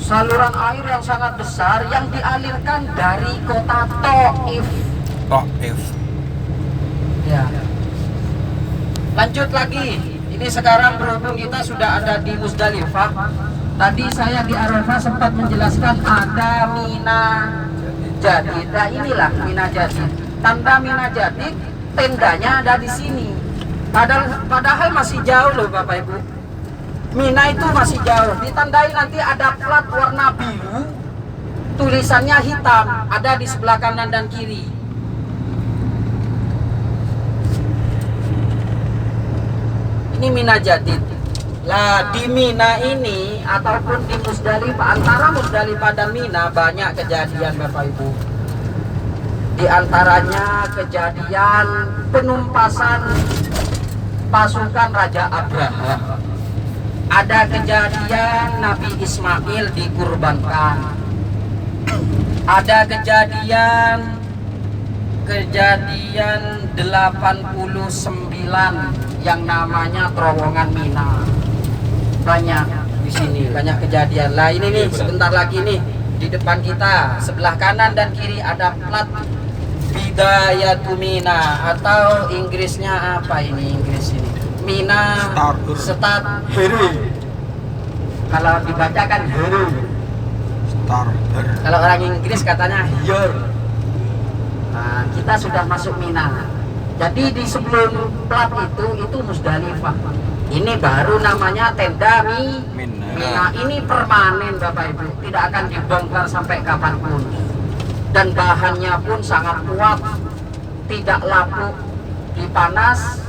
saluran air yang sangat besar yang dialirkan dari kota Taif. Taif. Ya. Lanjut lagi. Ini sekarang berhubung kita sudah ada di Musdalifah. Tadi saya di Arafah sempat menjelaskan ada Mina Jadid. Nah inilah Mina Jadid. Tanda Mina Jadid, tendanya ada di sini. Padahal masih jauh loh Bapak Ibu. Mina itu masih jauh. Ditandai nanti ada plat warna biru, tulisannya hitam, ada di sebelah kanan dan kiri. Ini Mina Jadid. Lah di Mina ini ataupun di Musdalifah, antara Musdalifah dan Mina banyak kejadian Bapak Ibu. Di antaranya kejadian penumpasan pasukan Raja Abraha. Ada kejadian Nabi Ismail dikurbankan. Ada kejadian 89 yang namanya terowongan Mina. Banyak di sini, banyak kejadian. Lah ini nih sebentar lagi nih di depan kita sebelah kanan dan kiri ada plat Bidayatu Mina, atau Inggrisnya apa ini Inggris ini? Mina Start Hero. Kalau dibacakan Hero. Starter. Kalau orang Inggris katanya Here. Nah, kita sudah masuk Mina. Jadi di sebelum plat itu Musdalifah. Ini baru namanya tenda Mina. Ini permanen Bapak Ibu, tidak akan dibongkar sampai kapanpun. Dan bahannya pun sangat kuat, tidak lapuk di panas,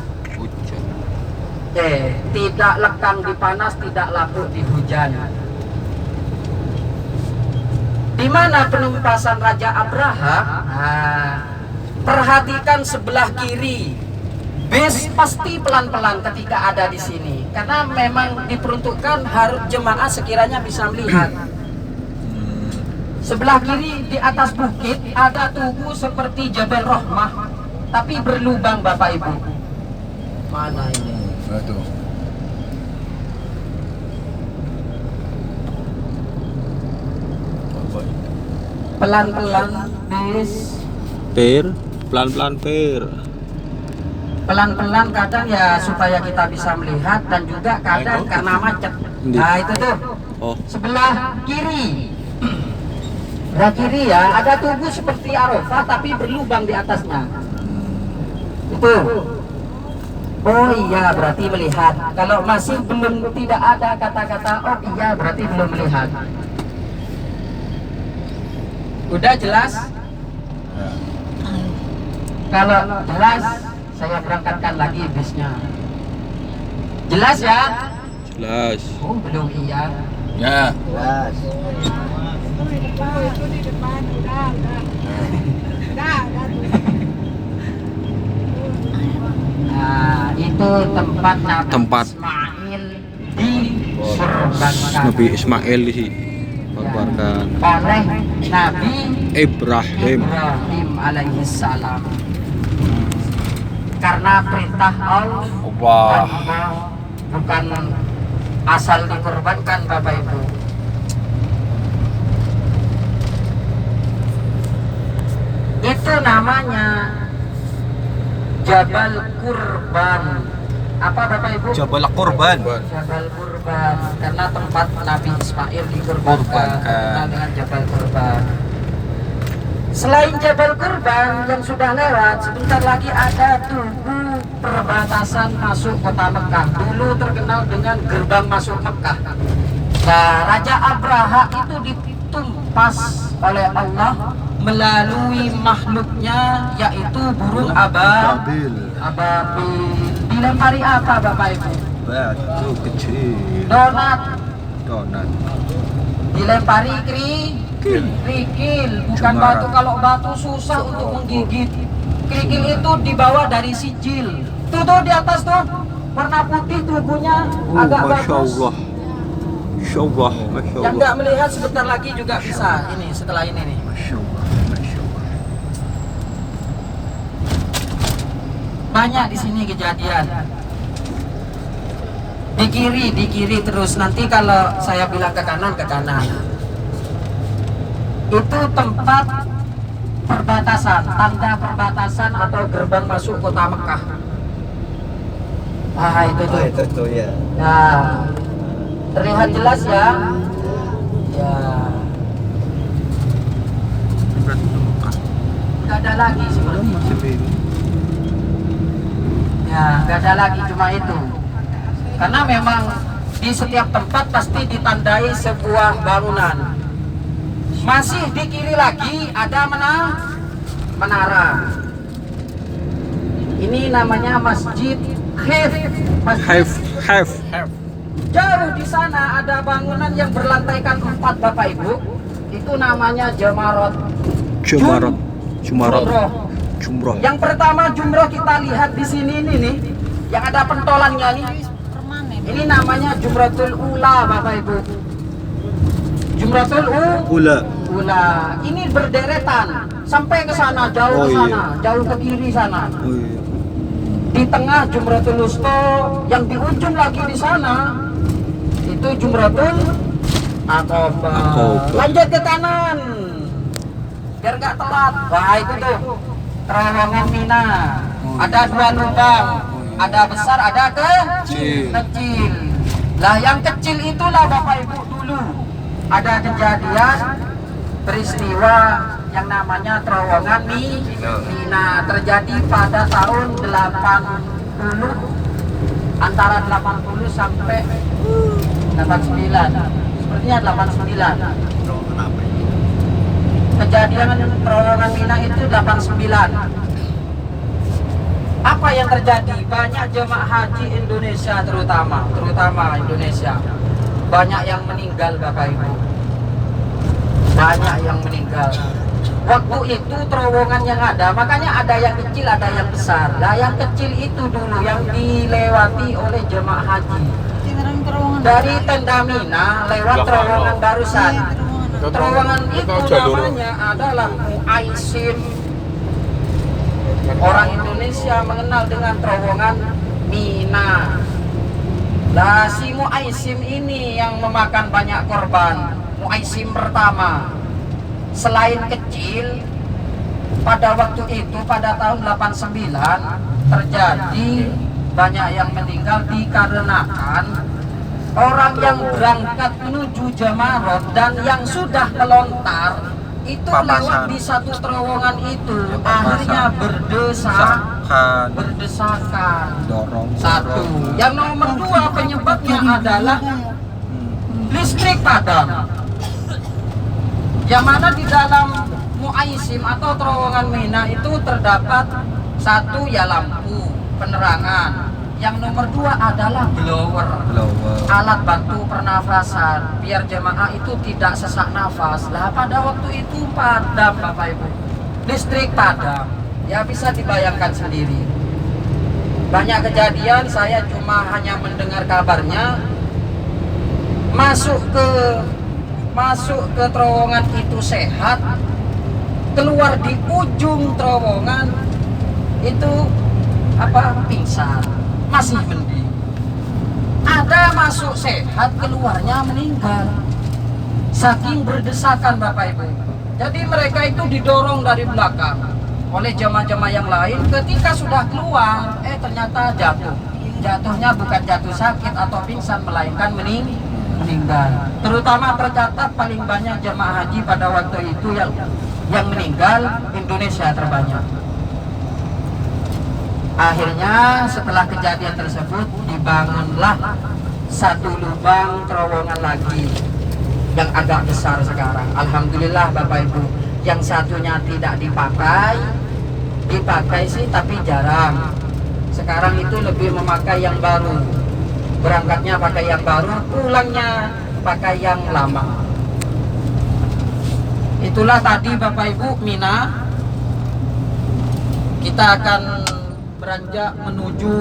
tidak lekang di panas, tidak lapuk di hujan. Di mana penumpasan Raja Abraha? Nah, perhatikan sebelah kiri. Bis pasti pelan-pelan ketika ada di sini, karena memang diperuntukkan harus jemaah sekiranya bisa melihat. Sebelah kiri di atas bukit ada tugu seperti Jabal Rahmah, tapi berlubang Bapak Ibu. Mana ini? Aduh. Pelan-pelan bis. Pelan-pelan Pelan-pelan kadang ya supaya kita bisa melihat, dan juga kadang karena macet. Nah itu tuh. Oh. Sebelah kiri. Sebelah kiri ya ada tugu seperti Arafah tapi berlubang di atasnya. Itu. Oh iya berarti melihat. Kalau masih belum tidak ada kata-kata oh iya berarti belum melihat. Udah jelas? Kalau jelas saya berangkatkan lagi bisnya. Jelas ya? Jelas. Oh belum iya. Ya. Jelas. Nah, itu tempat Ismail dikurbankan. Nabi Ismail sih korbankan Oleh Nabi Ibrahim alaihi salam. Karena perintah Allah, bukan asal dikorbankan Bapak Ibu. Itu namanya Jabal Kurban. Apa Bapak Ibu? Jabal Kurban. Jabal Kurban, karena tempat Nabi Ismail dikurbankan, terkenal dengan Jabal Kurban. Selain Jabal Kurban yang sudah lewat, sebentar lagi ada tugu perbatasan masuk kota Mekah. Dulu terkenal dengan gerbang masuk Mekah. Nah, Raja Abraha itu ditumpas oleh Allah melalui makhluknya, yaitu burung ababil. Dilempari apa Bapak Ibu? Batu kecil. Donat. Dilempari kerikil, bukan Cemara. batu. Kalau batu susah untuk menggigit. Kerikil itu dibawa dari sijil. Tuh di atas tuh warna putih tubuhnya agak bagus. Masya Allah. Yang nggak melihat sebentar lagi juga bisa. Ini setelah ini nih. Masya Allah. Banyak di sini kejadian. Di kiri terus. Nanti kalau saya bilang ke kanan, itu tempat perbatasan, tanda perbatasan atau gerbang masuk kota Mekah. Nah itu tuh. itu tuh ya. Nah, terlihat jelas ya. Ya, Berarti itu Mekah. nggak ada lagi seperti itu. Masih bingung. Ya, nggak ada lagi cuma itu. Karena memang di setiap tempat pasti ditandai sebuah bangunan. Masih di kiri lagi ada menara. Ini namanya Masjid Khif. Have. Jauh di sana ada bangunan yang berlantaikan 4 Bapak Ibu. Itu namanya Jumroh. Jumroh. Yang pertama Jumroh kita lihat di sini ini nih, yang ada pentolannya nih. Ini namanya Jumratul Ula Bapak Ibu. Jumratul Ula. Ula. Ini berderetan sampai ke sana, jauh Oh, ke iya. sana, jauh ke kiri sana. Oh, iya. Di tengah Jumratul Wusta, yang di ujung lagi di sana itu Jumratul Aqabah. Aqabah. Lanjut ke kanan biar nggak telat. Wah itu tuh terowongan Mina. Ada 2 lubang, ada besar, ada kecil. Lah yang kecil itulah Bapak Ibu dulu ada kejadian peristiwa yang namanya terowongan Mina, terjadi pada tahun 80, antara 80 sampai 89, sepertinya 89. Kenapa? Kejadian terowongan Mina itu 89. Apa yang terjadi? Banyak jemaah haji Indonesia terutama Indonesia, banyak yang meninggal Bapak Ibu. Banyak yang meninggal. Waktu itu terowongan yang ada, makanya ada yang kecil, ada yang besar. Nah, yang kecil itu dulu yang dilewati oleh jemaah haji. Dari tenda Mina lewat terowongan Barusan. Terowongan itu namanya adalah Muaisim. Orang Indonesia mengenal dengan terowongan Mina. Lah si Muaisim ini yang memakan banyak korban. Muaisim pertama, selain kecil, pada waktu itu pada tahun 89 terjadi banyak yang meninggal dikarenakan orang yang berangkat menuju Jumroh dan yang sudah melontar itu lewat di satu terowongan itu, akhirnya berdesakan. Dorong. Satu. Yang nomor 2 penyebabnya adalah listrik padam. Yang mana di dalam Muaisim atau terowongan Mina itu terdapat satu ya lampu penerangan. Yang nomor 2 adalah blower, alat bantu pernafasan biar jemaah itu tidak sesak nafas. Lah pada waktu itu padam Bapak Ibu, listrik padam. Ya bisa dibayangkan sendiri. Banyak kejadian, saya cuma hanya mendengar kabarnya. Masuk ke terowongan itu sehat, keluar di ujung terowongan itu pingsan, masih mending. Ada masuk sehat, keluarnya meninggal, saking berdesakan Bapak Ibu. Jadi mereka itu didorong dari belakang oleh jamaah-jamaah yang lain. Ketika sudah keluar, ternyata jatuhnya bukan jatuh sakit atau pingsan, melainkan meninggal. Terutama tercatat paling banyak jemaah haji pada waktu itu yang meninggal Indonesia terbanyak. Akhirnya setelah kejadian tersebut dibangunlah satu lubang terowongan lagi yang agak besar sekarang. Alhamdulillah Bapak Ibu, yang satunya tidak dipakai sih tapi jarang. Sekarang itu lebih memakai yang baru. Berangkatnya pakai yang baru, pulangnya pakai yang lama. Itulah tadi Bapak Ibu Mina. Kita akan beranjak menuju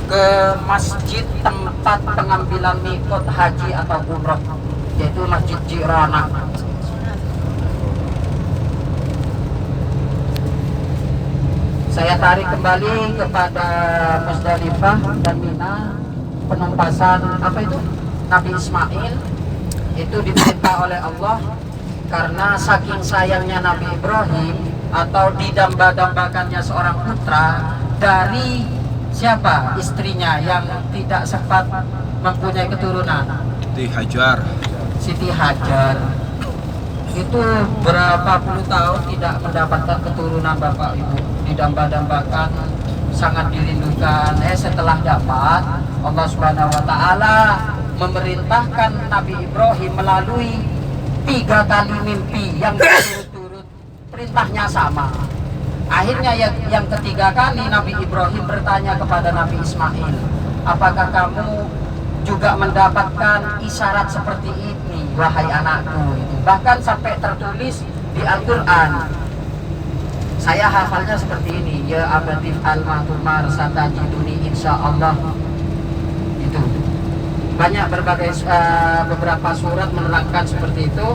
ke masjid tempat pengambilan miqat haji atau umrah, yaitu Masjid Ji'rana. Saya tarik kembali kepada Musdalifah dan Mina. Penumpasan Nabi Ismail itu diperintah oleh Allah karena saking sayangnya Nabi Ibrahim atau didamba-dambakannya seorang putra dari siapa istrinya yang tidak sempat mempunyai keturunan, Siti Hajar. Siti Hajar. Itu berapa puluh tahun tidak mendapatkan keturunan Bapak Ibu, didamba-dambakan, sangat dirindukan. Setelah dapat, Allah Subhanahu wa taala memerintahkan Nabi Ibrahim melalui 3 kali mimpi yang berturut-turut, perintahnya sama. Akhirnya yang ketiga kali Nabi Ibrahim bertanya kepada Nabi Ismail, apakah kamu juga mendapatkan isyarat seperti ini, wahai anakku? Bahkan sampai tertulis di Al-Quran, saya hafalnya seperti ini, ya abatif al-mahtumar satajiduni insyaallah. Itu banyak berbagai beberapa surat menerangkan seperti itu.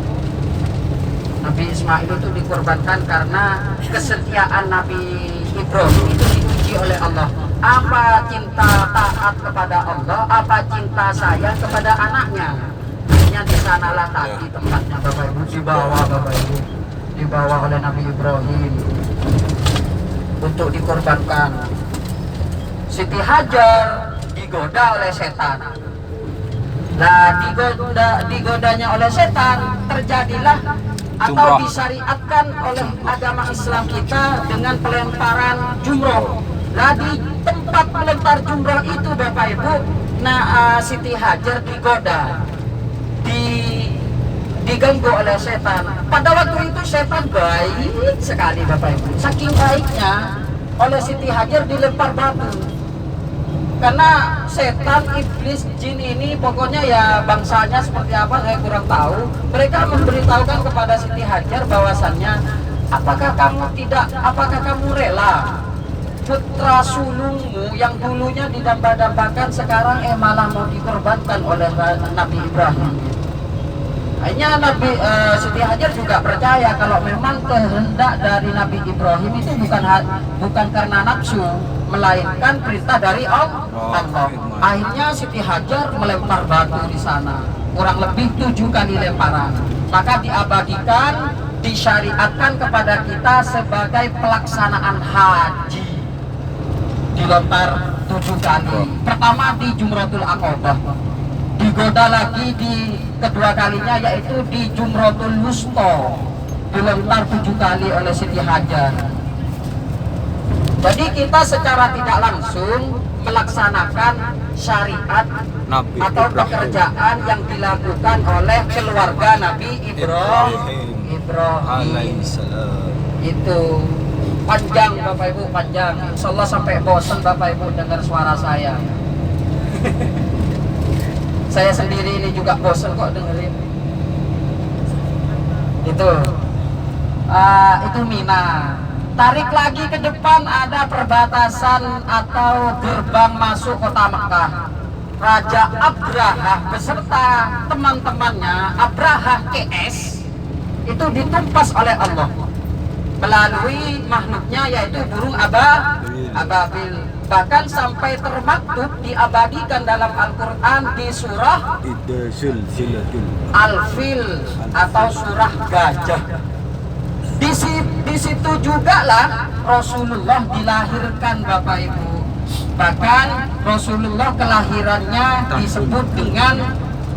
Nabi Ismail itu dikorbankan karena kesetiaan Nabi Ibrahim itu diuji oleh Allah. Apa cinta taat kepada Allah, apa cinta sayang kepada anaknya. Hanya di sanalah tadi tempatnya Bapak Ibu, dibawa Bapak Ibu, dibawa oleh Nabi Ibrahim untuk dikorbankan. Siti Hajar digoda oleh setan. Nah, digodanya oleh setan, terjadilah atau disyariatkan oleh agama Islam kita dengan pelemparan jumroh. Nah, di tempat melempar jumroh itu Bapak Ibu, Siti Hajar digoda, diganggu oleh setan. Pada waktu itu setan baik sekali Bapak Ibu, saking baiknya oleh Siti Hajar dilempar batu. Karena setan, iblis, jin ini pokoknya ya bangsanya seperti apa saya kurang tahu. Mereka memberitahukan kepada Siti Hajar bahwasannya, apakah kamu rela putra sulungmu yang dulunya didamba-dambakan sekarang malah mau dikorbankan oleh Nabi Ibrahim. Akhirnya Siti Hajar juga percaya kalau memang kehendak dari Nabi Ibrahim itu bukan karena nafsu, melainkan perintah dari Allah. Akhirnya Siti Hajar melempar batu di sana, kurang lebih 7 kali lemparan. Maka diabadikan, disyariatkan kepada kita sebagai pelaksanaan haji. Dilontar 7 kali. Pertama di Jumratul Aqabah, digoda lagi di kedua kalinya yaitu di Jumratul Wusta, dilontar 7 kali oleh Siti Hajar. Jadi kita secara tidak langsung melaksanakan syariat Nabi atau Ibrahim. pekerjaan yang dilakukan oleh keluarga Nabi Ibrahim. Alaihissalam. Itu panjang Bapak Ibu, panjang. Insya Allah sampai bosan Bapak Ibu dengar suara saya. Saya sendiri ini juga bosan kok dengerin. Itu Mina. Tarik lagi ke depan ada perbatasan atau gerbang masuk kota Mekah. Raja Abraha beserta teman-temannya, Abraha KS, itu ditumpas oleh Allah melalui makhluknya yaitu burung ababil. Bahkan sampai termaktub diabadikan dalam Al-Quran di surah Al-Fil atau surah gajah. Di situ juga lah Rasulullah dilahirkan Bapak Ibu. Bahkan Rasulullah kelahirannya disebut dengan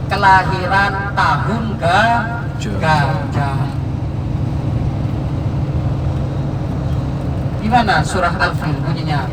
kelahiran tahun gajah. Gimana surah Al-Fil bunyinya?